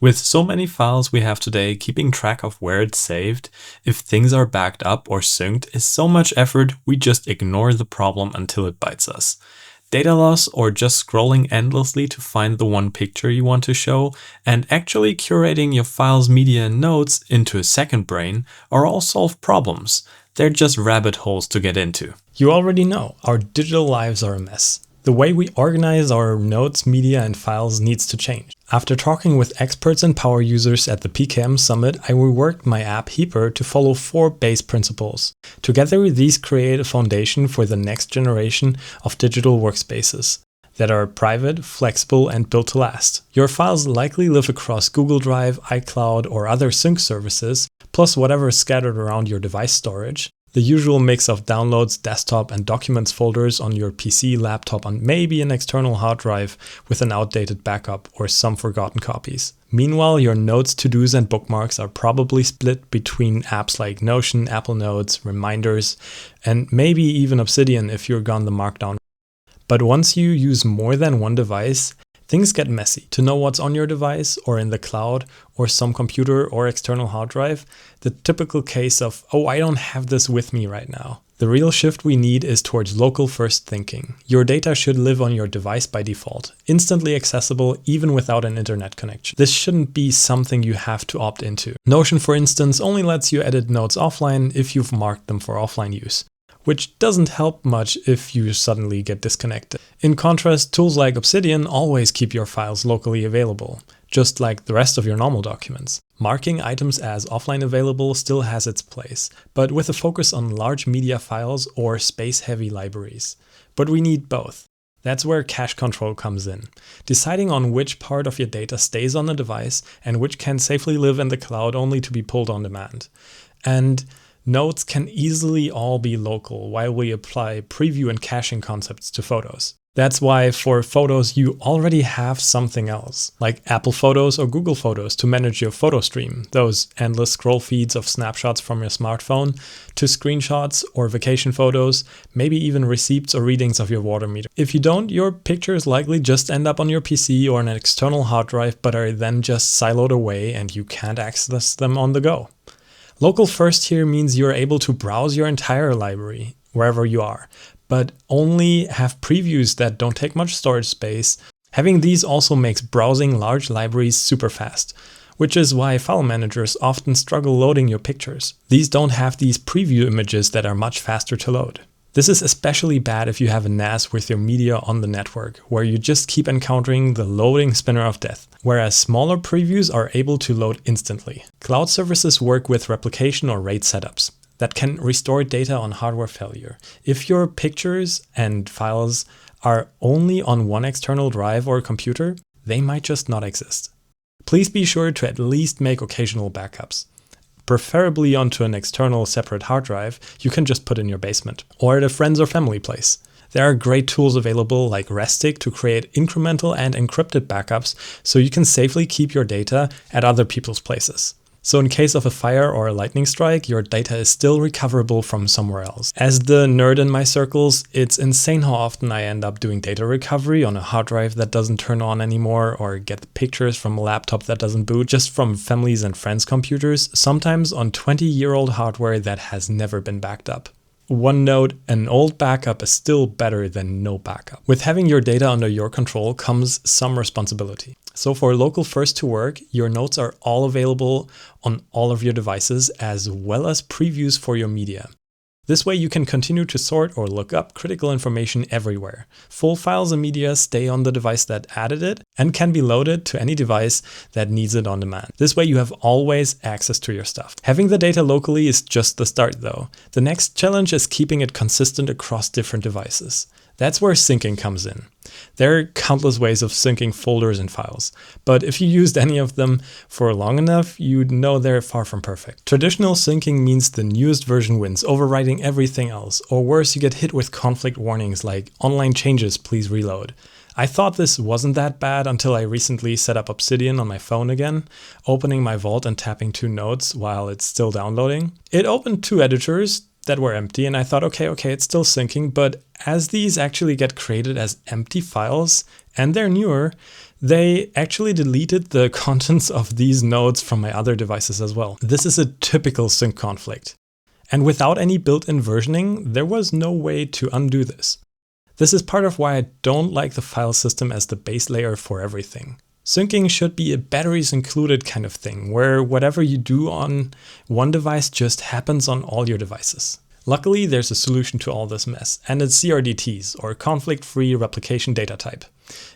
With so many files we have today, keeping track of where it's saved, if things are backed up or synced, is so much effort we just ignore the problem until it bites us. Data loss or just scrolling endlessly to find the one picture you want to show, and actually curating your file's media and notes into a second brain are all solved problems. They're just rabbit holes to get into. You already know, our digital lives are a mess. The way we organize our notes, media, and files needs to change. After talking with experts and power users at the PKM Summit, I reworked my app Heaper to follow 4 base principles. Together, these create a foundation for the next generation of digital workspaces that are private, flexible, and built to last. Your files likely live across Google Drive, iCloud, or other sync services, plus whatever is scattered around your device storage. The usual mix of downloads, desktop, and documents folders on your PC, laptop, and maybe an external hard drive with an outdated backup or some forgotten copies. Meanwhile, your notes, to-dos, and bookmarks are probably split between apps like Notion, Apple Notes, Reminders, and maybe even Obsidian if you're gone the Markdown. But once you use more than one device, things get messy. To know what's on your device or in the cloud or some computer or external hard drive, the typical case of, oh, I don't have this with me right now. The real shift we need is towards local first thinking. Your data should live on your device by default, instantly accessible even without an internet connection. This shouldn't be something you have to opt into. Notion, for instance, only lets you edit notes offline if you've marked them for offline use, which doesn't help much if you suddenly get disconnected. In contrast, tools like Obsidian always keep your files locally available, just like the rest of your normal documents. Marking items as offline available still has its place, but with a focus on large media files or space-heavy libraries. But we need both. That's where cache control comes in, deciding on which part of your data stays on the device and which can safely live in the cloud only to be pulled on demand. And notes can easily all be local while we apply preview and caching concepts to photos. That's why for photos you already have something else, like Apple Photos or Google Photos to manage your photo stream, those endless scroll feeds of snapshots from your smartphone, to screenshots or vacation photos, maybe even receipts or readings of your water meter. If you don't, your pictures likely just end up on your PC or an external hard drive but are then just siloed away and you can't access them on the go. Local first here means you're able to browse your entire library wherever you are, but only have previews that don't take much storage space. Having these also makes browsing large libraries super fast, which is why file managers often struggle loading your pictures. These don't have these preview images that are much faster to load. This is especially bad if you have a NAS with your media on the network, where you just keep encountering the loading spinner of death, whereas smaller previews are able to load instantly. Cloud services work with replication or RAID setups that can restore data on hardware failure. If your pictures and files are only on one external drive or computer, they might just not exist. Please be sure to at least make occasional backups, preferably onto an external separate hard drive you can just put in your basement or at a friend's or family place. There are great tools available like Restic to create incremental and encrypted backups so you can safely keep your data at other people's places. So in case of a fire or a lightning strike, your data is still recoverable from somewhere else. As the nerd in my circles, it's insane how often I end up doing data recovery on a hard drive that doesn't turn on anymore, or get pictures from a laptop that doesn't boot, just from families and friends' computers, sometimes on 20-year-old hardware that has never been backed up. One note, an old backup is still better than no backup. With having your data under your control comes some responsibility. So for local first to work, your notes are all available on all of your devices as well as previews for your media. This way you can continue to sort or look up critical information everywhere. Full files and media stay on the device that added it and can be loaded to any device that needs it on demand. This way you have always access to your stuff. Having the data locally is just the start though. The next challenge is keeping it consistent across different devices. That's where syncing comes in. There are countless ways of syncing folders and files, but if you used any of them for long enough, you'd know they're far from perfect. Traditional syncing means the newest version wins, overwriting everything else, or worse, you get hit with conflict warnings like online changes, please reload. I thought this wasn't that bad until I recently set up Obsidian on my phone again, opening my vault and tapping 2 notes while it's still downloading. It opened 2 editors that were empty, and I thought, okay, it's still syncing, but as these actually get created as empty files and they're newer, They actually deleted the contents of these nodes from my other devices as well. This is a typical sync conflict. And without any built-in versioning, there was no way to undo this. This is part of why I don't like the file system as the base layer for everything. Syncing should be a batteries included kind of thing, where whatever you do on one device just happens on all your devices. Luckily, there's a solution to all this mess, and it's CRDTs, or conflict-free replication data type.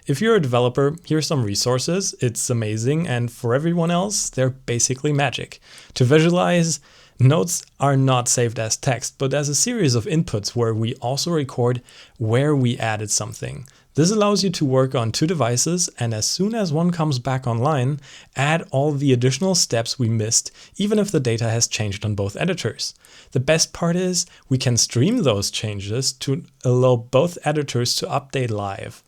If you're a developer, here's some resources. It's amazing, and for everyone else, they're basically magic. To visualize, notes are not saved as text, but as a series of inputs where we also record where we added something. This allows you to work on two devices, and as soon as one comes back online, add all the additional steps we missed, even if the data has changed on both editors. The best part is we can stream those changes to allow both editors to update live.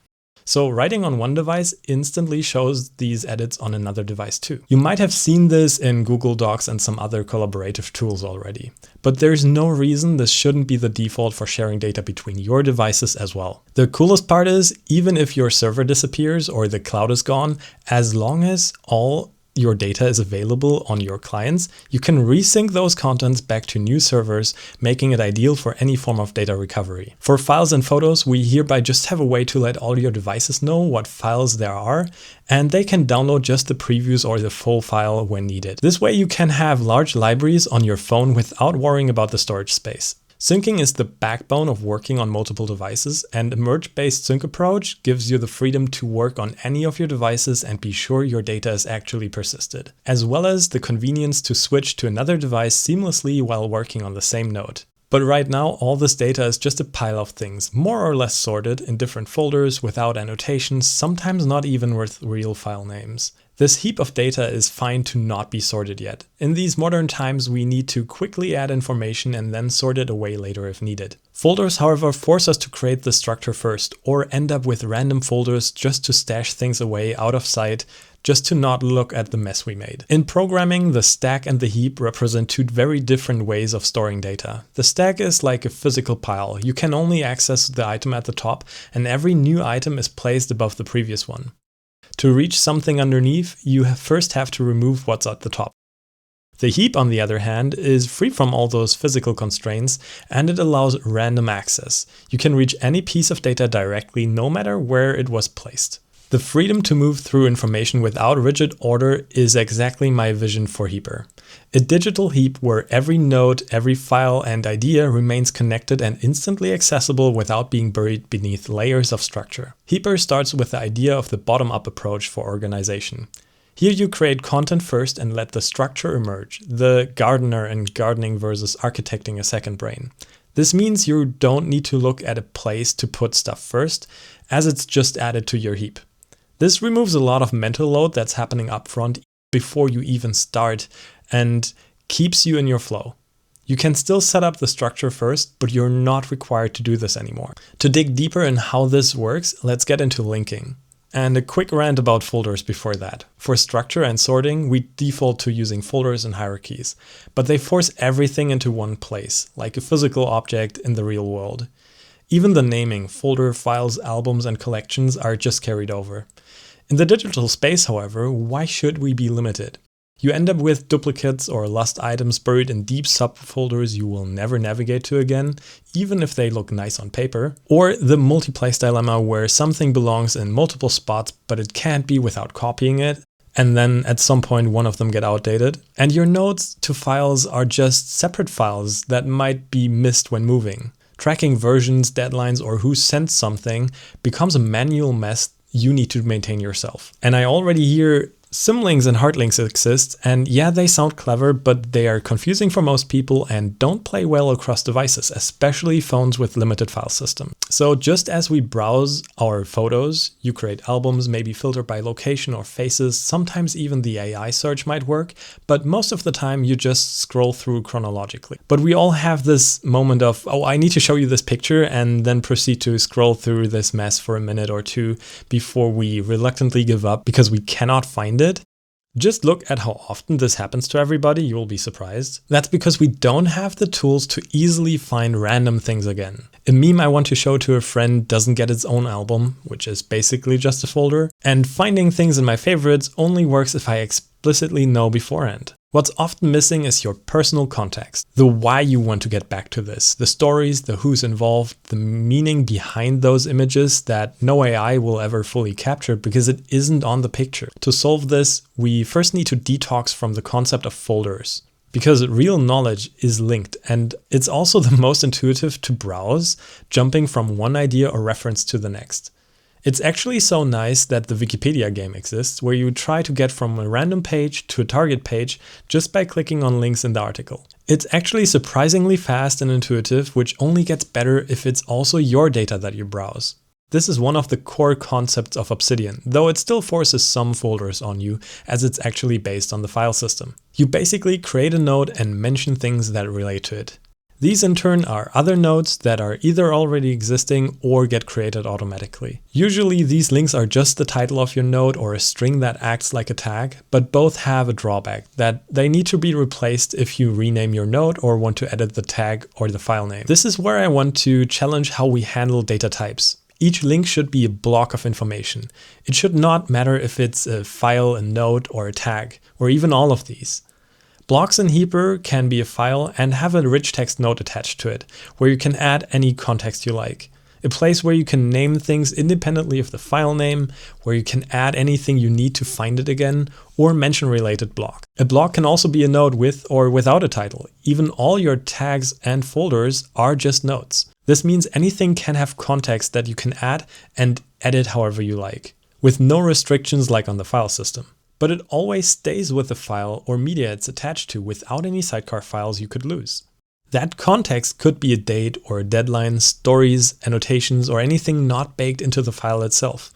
So writing on one device instantly shows these edits on another device too. You might have seen this in Google Docs and some other collaborative tools already, but there's no reason this shouldn't be the default for sharing data between your devices as well. The coolest part is, even if your server disappears or the cloud is gone, as long as all your data is available on your clients, you can resync those contents back to new servers, making it ideal for any form of data recovery. For files and photos, we hereby just have a way to let all your devices know what files there are, and they can download just the previews or the full file when needed. This way you can have large libraries on your phone without worrying about the storage space. Syncing is the backbone of working on multiple devices, and a merge-based sync approach gives you the freedom to work on any of your devices and be sure your data is actually persisted, as well as the convenience to switch to another device seamlessly while working on the same node. But right now, all this data is just a pile of things, more or less sorted in different folders without annotations, sometimes not even with real file names. This heap of data is fine to not be sorted yet. In these modern times, we need to quickly add information and then sort it away later if needed. Folders, however, force us to create the structure first, or end up with random folders just to stash things away out of sight, just to not look at the mess we made. In programming, the stack and the heap represent two very different ways of storing data. The stack is like a physical pile. You can only access the item at the top, and every new item is placed above the previous one. To reach something underneath, you first have to remove what's at the top. The heap, on the other hand, is free from all those physical constraints, and it allows random access. You can reach any piece of data directly, no matter where it was placed. The freedom to move through information without rigid order is exactly my vision for Heaper. A digital heap where every node, every file and idea remains connected and instantly accessible without being buried beneath layers of structure. Heaper starts with the idea of the bottom-up approach for organization. Here you create content first and let the structure emerge, the gardener and gardening versus architecting a second brain. This means you don't need to look at a place to put stuff first, as it's just added to your heap. This removes a lot of mental load that's happening up front before you even start and keeps you in your flow. You can still set up the structure first, but you're not required to do this anymore. To dig deeper in how this works, let's get into linking. And a quick rant about folders before that. For structure and sorting, we default to using folders and hierarchies, but they force everything into one place, like a physical object in the real world. Even the naming, folder, files, albums, and collections are just carried over. In the digital space, however, why should we be limited? You end up with duplicates or lost items buried in deep subfolders you will never navigate to again, even if they look nice on paper. Or the multi-place dilemma where something belongs in multiple spots, but it can't be without copying it, and then at some point one of them get outdated. And your nodes to files are just separate files that might be missed when moving. Tracking versions, deadlines, or who sent something becomes a manual mess you need to maintain yourself. And I already hear symlinks and hardlinks exist, and yeah, they sound clever, but they are confusing for most people and don't play well across devices, especially phones with limited file system. So just as we browse our photos, you create albums, maybe filter by location or faces, sometimes even the AI search might work, but most of the time you just scroll through chronologically. But we all have this moment of, oh, I need to show you this picture, and then proceed to scroll through this mess for a minute or two before we reluctantly give up because we cannot find it. Just look at how often this happens to everybody, you'll be surprised. That's because we don't have the tools to easily find random things again. A meme I want to show to a friend doesn't get its own album, which is basically just a folder, and finding things in my favorites only works if I explicitly know beforehand. What's often missing is your personal context, the why you want to get back to this, the stories, the who's involved, the meaning behind those images that no AI will ever fully capture because it isn't on the picture. To solve this, we first need to detox from the concept of folders, because real knowledge is linked and it's also the most intuitive to browse, jumping from one idea or reference to the next. It's actually so nice that the Wikipedia game exists, where you try to get from a random page to a target page just by clicking on links in the article. It's actually surprisingly fast and intuitive, which only gets better if it's also your data that you browse. This is one of the core concepts of Obsidian, though it still forces some folders on you, as it's actually based on the file system. You basically create a node and mention things that relate to it. These in turn are other nodes that are either already existing or get created automatically. Usually these links are just the title of your node or a string that acts like a tag, but both have a drawback that they need to be replaced if you rename your node or want to edit the tag or the file name. This is where I want to challenge how we handle data types. Each link should be a block of information. It should not matter if it's a file, a node, or a tag, or even all of these. Blocks in Heaper can be a file and have a rich text node attached to it, where you can add any context you like. A place where you can name things independently of the file name, where you can add anything you need to find it again, or mention related block. A block can also be a node with or without a title. Even all your tags and folders are just nodes. This means anything can have context that you can add and edit however you like, with no restrictions like on the file system. But it always stays with the file or media it's attached to without any sidecar files you could lose. That context could be a date or a deadline, stories, annotations, or anything not baked into the file itself,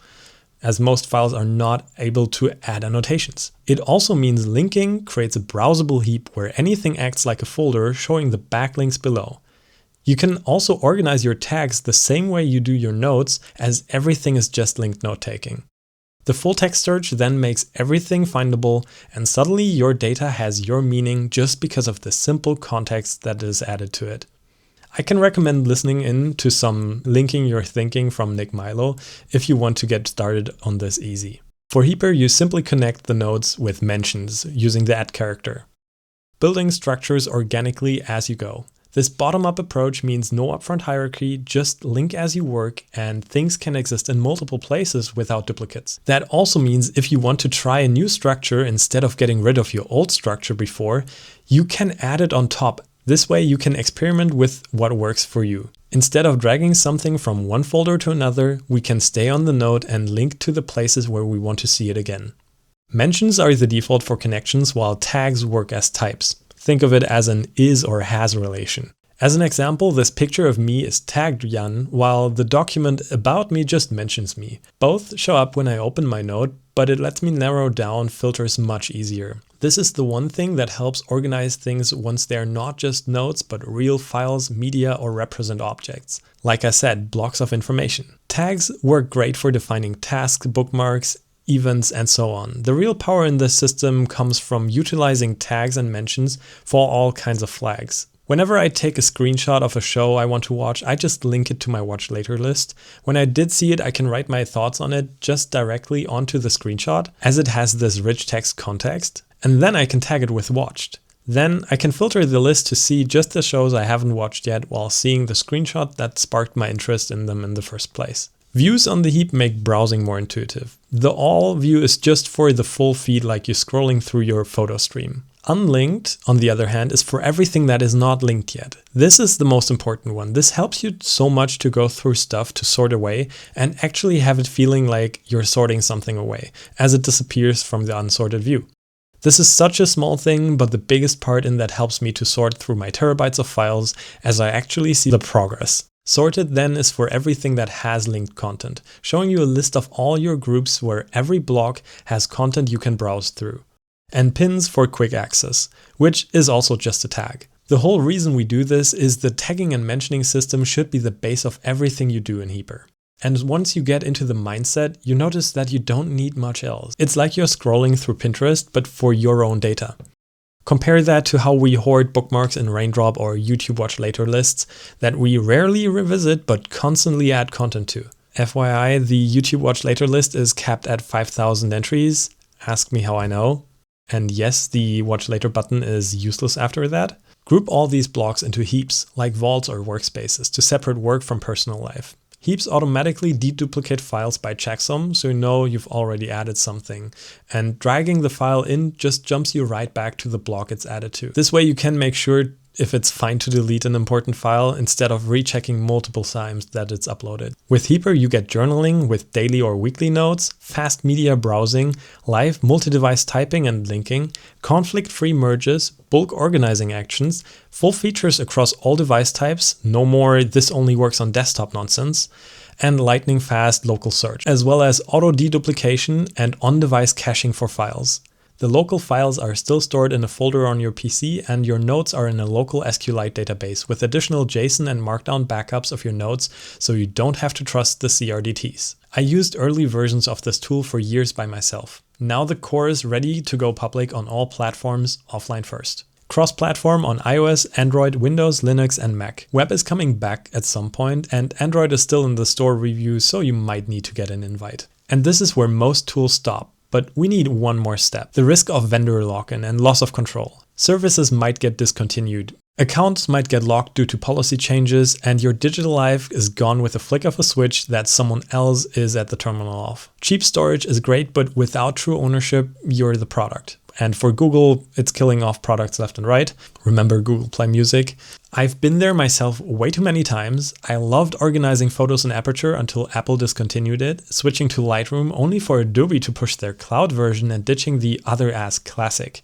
as most files are not able to add annotations. It also means linking creates a browsable heap where anything acts like a folder, showing the backlinks below. You can also organize your tags the same way you do your notes, as everything is just linked note-taking. The full text search then makes everything findable, and suddenly your data has your meaning just because of the simple context that is added to it. I can recommend listening in to some Linking Your Thinking from Nick Milo if you want to get started on this easy. For Heaper, you simply connect the nodes with mentions using the add character, building structures organically as you go. This bottom-up approach means no upfront hierarchy, just link as you work, and things can exist in multiple places without duplicates. That also means if you want to try a new structure instead of getting rid of your old structure before, you can add it on top. This way you can experiment with what works for you. Instead of dragging something from one folder to another, we can stay on the node and link to the places where we want to see it again. Mentions are the default for connections, while tags work as types. Think of it as an is or has relation. As an example, this picture of me is tagged Jan, while the document about me just mentions me. Both show up when I open my node, but it lets me narrow down filters much easier. This is the one thing that helps organize things once they're not just nodes, but real files, media, or represent objects. Like I said, blocks of information. Tags work great for defining tasks, bookmarks, events, and so on. The real power in this system comes from utilizing tags and mentions for all kinds of flags. Whenever I take a screenshot of a show I want to watch, I just link it to my watch later list. When I did see it, I can write my thoughts on it just directly onto the screenshot, as it has this rich text context, and then I can tag it with watched. Then I can filter the list to see just the shows I haven't watched yet while seeing the screenshot that sparked my interest in them in the first place. Views on the heap make browsing more intuitive. The all view is just for the full feed, like you're scrolling through your photo stream. Unlinked, on the other hand, is for everything that is not linked yet. This is the most important one. This helps you so much to go through stuff to sort away and actually have it feeling like you're sorting something away, as it disappears from the unsorted view. This is such a small thing, but the biggest part in that helps me to sort through my terabytes of files as I actually see the progress. Sorted then is for everything that has linked content, showing you a list of all your groups where every block has content you can browse through. And pins for quick access, which is also just a tag. The whole reason we do this is the tagging and mentioning system should be the base of everything you do in Heaper. And once you get into the mindset, you notice that you don't need much else. It's like you're scrolling through Pinterest, but for your own data. Compare that to how we hoard bookmarks in Raindrop or YouTube Watch Later lists that we rarely revisit but constantly add content to. FYI, the YouTube Watch Later list is capped at 5,000 entries. Ask me how I know. And yes, the Watch Later button is useless after that. Group all these blocks into heaps, like vaults or workspaces, to separate work from personal life. Heaps automatically deduplicate files by checksum, so you know you've already added something. And dragging the file in just jumps you right back to the block it's added to. This way you can make sure if it's fine to delete an important file instead of rechecking multiple times that it's uploaded. With Heaper, you get journaling with daily or weekly notes, fast media browsing, live multi-device typing and linking, conflict-free merges, bulk organizing actions, full features across all device types, no more this only works on desktop nonsense, and lightning-fast local search, as well as auto-deduplication and on-device caching for files. The local files are still stored in a folder on your PC, and your notes are in a local SQLite database with additional JSON and Markdown backups of your notes, so you don't have to trust the CRDTs. I used early versions of this tool for years by myself. Now the core is ready to go public on all platforms, offline first. Cross-platform on iOS, Android, Windows, Linux, and Mac. Web is coming back at some point, and Android is still in the store review, so you might need to get an invite. And this is where most tools stop. But we need one more step: the risk of vendor lock-in and loss of control. Services might get discontinued. Accounts might get locked due to policy changes, and your digital life is gone with a flick of a switch that someone else is at the terminal of. Cheap storage is great, but without true ownership, you're the product. And for Google, it's killing off products left and right. Remember Google Play Music? I've been there myself way too many times. I loved organizing photos in Aperture until Apple discontinued it, switching to Lightroom only for Adobe to push their cloud version and ditching the other-ass Classic.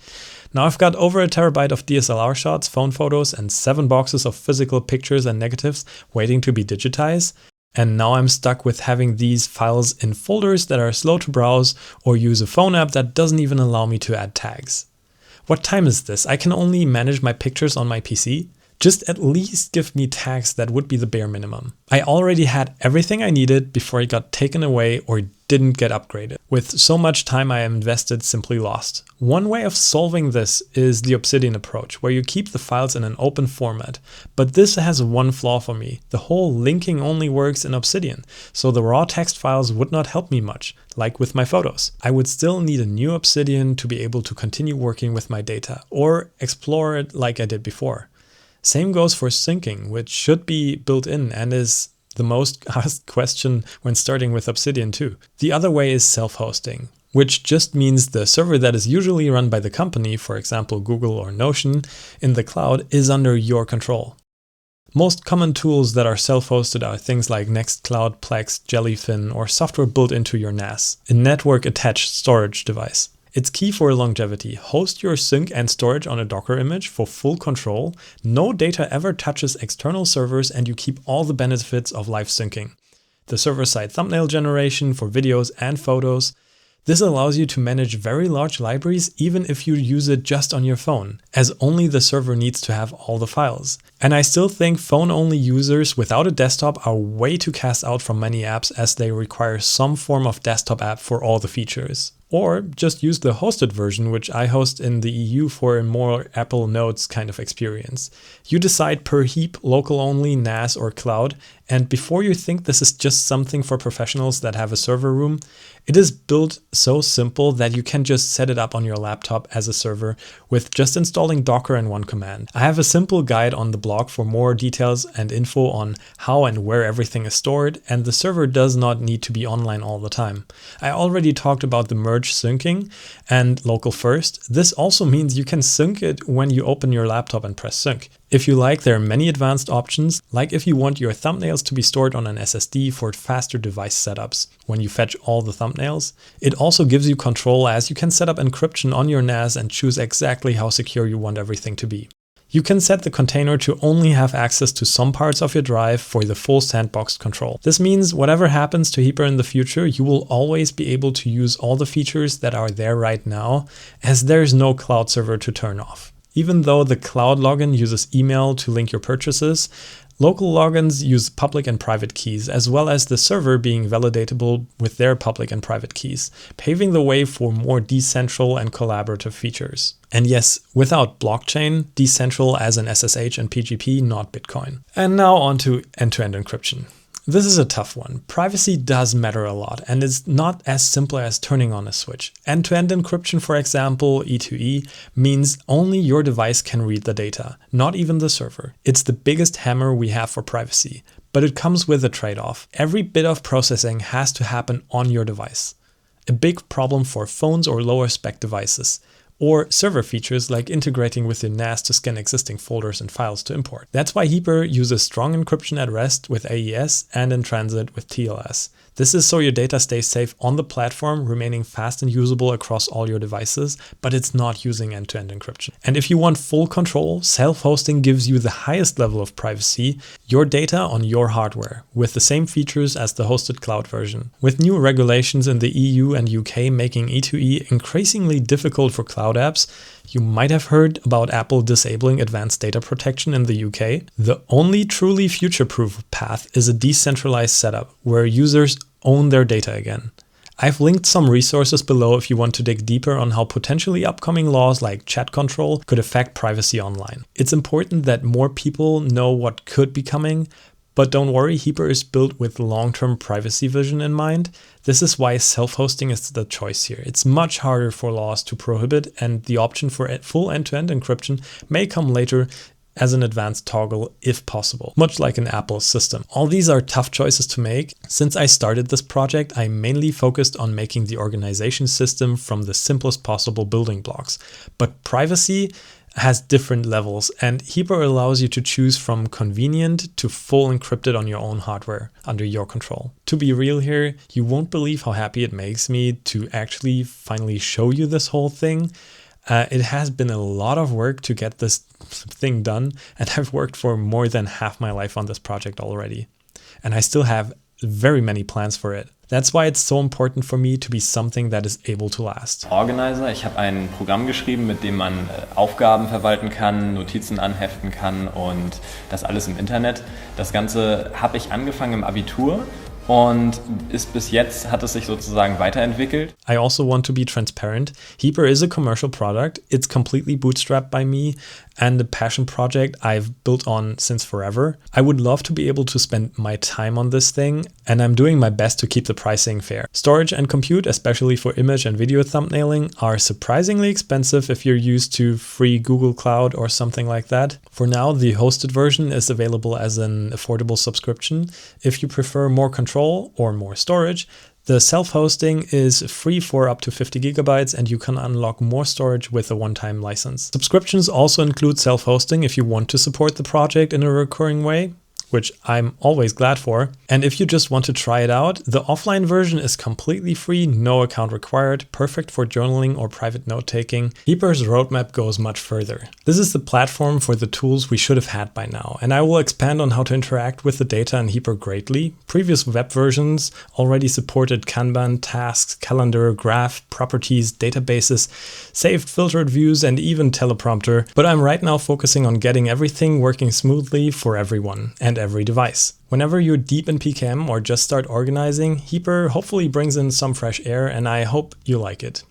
Now I've got over a terabyte of DSLR shots, phone photos, and 7 boxes of physical pictures and negatives waiting to be digitized. And now I'm stuck with having these files in folders that are slow to browse or use a phone app that doesn't even allow me to add tags. What time is this? I can only manage my pictures on my PC? Just at least give me tags. That would be the bare minimum. I already had everything I needed before it got taken away or didn't get upgraded. With so much time I invested simply lost. One way of solving this is the Obsidian approach, where you keep the files in an open format. But this has one flaw for me. The whole linking only works in Obsidian, so the raw text files would not help me much, like with my photos. I would still need a new Obsidian to be able to continue working with my data, or explore it like I did before. Same goes for syncing, which should be built in and is the most asked question when starting with Obsidian too. The other way is self-hosting, which just means the server that is usually run by the company, for example Google or Notion, in the cloud is under your control. Most common tools that are self-hosted are things like Nextcloud, Plex, Jellyfin, or software built into your NAS, a network-attached storage device. It's key for longevity. Host your sync and storage on a Docker image for full control. No data ever touches external servers, and you keep all the benefits of live syncing. The server-side thumbnail generation for videos and photos. This allows you to manage very large libraries even if you use it just on your phone, as only the server needs to have all the files. And I still think phone-only users without a desktop are way too cast out from many apps, as they require some form of desktop app for all the features. Or just use the hosted version, which I host in the EU for a more Apple Notes kind of experience. You decide per heap, local only, NAS or cloud, and before you think this is just something for professionals that have a server room, it is built so simple that you can just set it up on your laptop as a server with just installing Docker and one command. I have a simple guide on the blog for more details and info on how and where everything is stored, and the server does not need to be online all the time. I already talked about the merge syncing and local first. This also means you can sync it when you open your laptop and press sync. If you like, there are many advanced options, like if you want your thumbnails to be stored on an SSD for faster device setups when you fetch all the thumbnails. It also gives you control, as you can set up encryption on your NAS and choose exactly how secure you want everything to be. You can set the container to only have access to some parts of your drive for the full sandboxed control. This means whatever happens to Heaper in the future, you will always be able to use all the features that are there right now, as there's no cloud server to turn off. Even though the cloud login uses email to link your purchases, Local logins use public and private keys, as well as the server being validatable with their public and private keys, paving the way for more decentral and collaborative features. And yes, without blockchain, decentral as in SSH and PGP, not Bitcoin. And now on to end-to-end encryption. This is a tough one. Privacy does matter a lot, and it's not as simple as turning on a switch. End-to-end encryption, for example, E2E, means only your device can read the data, not even the server. It's the biggest hammer we have for privacy, but it comes with a trade-off. Every bit of processing has to happen on your device. A big problem for phones or lower spec devices. Or server features like integrating with your NAS to scan existing folders and files to import. That's why Heaper uses strong encryption at rest with AES and in transit with TLS. This is so your data stays safe on the platform, remaining fast and usable across all your devices, but it's not using end-to-end encryption. And if you want full control, self-hosting gives you the highest level of privacy, your data on your hardware, with the same features as the hosted cloud version. With new regulations in the EU and UK making E2E increasingly difficult for cloud apps, you might have heard about Apple disabling advanced data protection in the UK. The only truly future-proof path is a decentralized setup where users own their data again. I've linked some resources below if you want to dig deeper on how potentially upcoming laws like chat control could affect privacy online. It's important that more people know what could be coming, but don't worry, Heaper is built with long-term privacy vision in mind. This is why self-hosting is the choice here. It's much harder for laws to prohibit, and the option for full end-to-end encryption may come later as an advanced toggle if possible, much like an Apple system. All these are tough choices to make. Since I started this project, I mainly focused on making the organization system from the simplest possible building blocks. But privacy has different levels, and Heaper allows you to choose from convenient to full encrypted on your own hardware under your control. To be real here, you won't believe how happy it makes me to actually finally show you this whole thing. It has been a lot of work to get this thing done, and I've worked for more than half my life on this project already. And I still have very many plans for it. That's why it's so important for me to be something that is able to last. Organizer, ich habe ein Programm geschrieben, mit dem man Aufgaben verwalten kann, Notizen anheften kann und das alles im Internet. Das Ganze habe ich angefangen im Abitur. Und bis jetzt hat es sich sozusagen weiterentwickelt. I also want to be transparent. Heaper is a commercial product. It's completely bootstrapped by me and a passion project I've built on since forever. I would love to be able to spend my time on this thing, and I'm doing my best to keep the pricing fair. Storage and compute, especially for image and video thumbnailing, are surprisingly expensive if you're used to free Google Cloud or something like that. For now, the hosted version is available as an affordable subscription. If you prefer more control or more storage, the self-hosting is free for up to 50 gigabytes, and you can unlock more storage with a one-time license. Subscriptions also include self-hosting if you want to support the project in a recurring way, which I'm always glad for. And if you just want to try it out, the offline version is completely free, no account required, perfect for journaling or private note-taking. Heaper's roadmap goes much further. This is the platform for the tools we should have had by now, and I will expand on how to interact with the data in Heaper greatly. Previous web versions already supported Kanban, tasks, calendar, graph, properties, databases, saved filtered views, and even teleprompter, but I'm right now focusing on getting everything working smoothly for everyone and every device. Whenever you're deep in PKM or just start organizing, Heaper hopefully brings in some fresh air, and I hope you like it.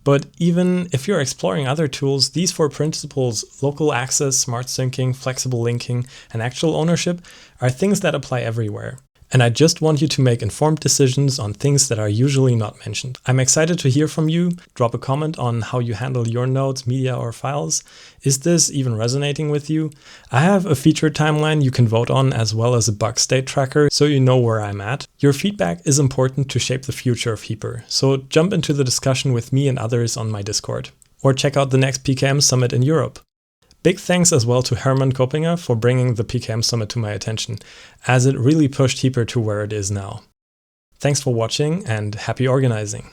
But even if you're exploring other tools, these four principles, local access, smart syncing, flexible linking, and actual ownership, are things that apply everywhere. And I just want you to make informed decisions on things that are usually not mentioned. I'm excited to hear from you. Drop a comment on how you handle your notes, media, or files. Is this even resonating with you? I have a feature timeline you can vote on, as well as a bug state tracker, so you know where I'm at. Your feedback is important to shape the future of Heaper, so jump into the discussion with me and others on my Discord. Or check out the next PKM Summit in Europe. Big thanks as well to Herman Koppinger for bringing the PKM Summit to my attention, as it really pushed Heaper to where it is now. Thanks for watching, and happy organizing!